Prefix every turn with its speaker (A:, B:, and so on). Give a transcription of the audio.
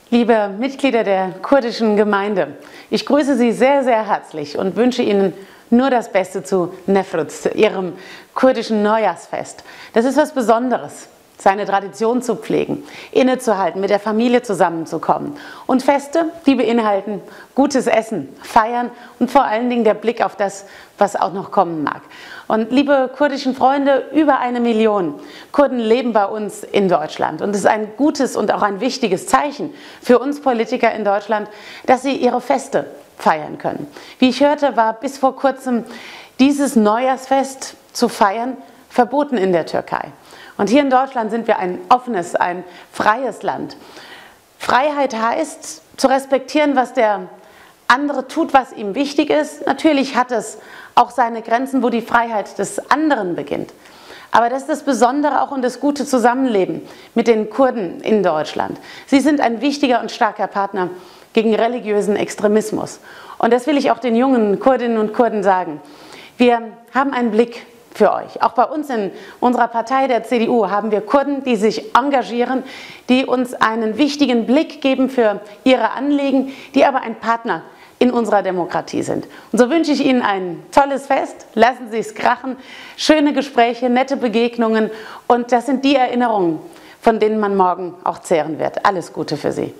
A: Liebe Mitglieder der kurdischen Gemeinde, ich grüße Sie sehr, sehr herzlich und wünsche Ihnen nur das Beste zu Nefruz, zu Ihrem kurdischen Neujahrsfest. Das ist was Besonderes, seine Tradition zu pflegen, innezuhalten, mit der Familie zusammenzukommen. Und Feste, die beinhalten gutes Essen, Feiern und vor allen Dingen der Blick auf das, was auch noch kommen mag. Und liebe kurdischen Freunde, über 1 Million Kurden leben bei uns in Deutschland. Und es ist ein gutes und auch ein wichtiges Zeichen für uns Politiker in Deutschland, dass sie ihre Feste feiern können. Wie ich hörte, war bis vor kurzem dieses Neujahrsfest zu feiern verboten in der Türkei. Und hier in Deutschland sind wir ein offenes, ein freies Land. Freiheit heißt, zu respektieren, was der andere tut, was ihm wichtig ist. Natürlich hat es auch seine Grenzen, wo die Freiheit des anderen beginnt. Aber das ist das Besondere auch und das gute Zusammenleben mit den Kurden in Deutschland. Sie sind ein wichtiger und starker Partner gegen religiösen Extremismus. Und das will ich auch den jungen Kurdinnen und Kurden sagen. Wir haben einen Blick für euch. Auch bei uns in unserer Partei, der CDU, haben wir Kurden, die sich engagieren, die uns einen wichtigen Blick geben für ihre Anliegen, die aber ein Partner in unserer Demokratie sind. Und so wünsche ich Ihnen ein tolles Fest, lassen Sie es krachen, schöne Gespräche, nette Begegnungen und das sind die Erinnerungen, von denen man morgen auch zehren wird. Alles Gute für Sie.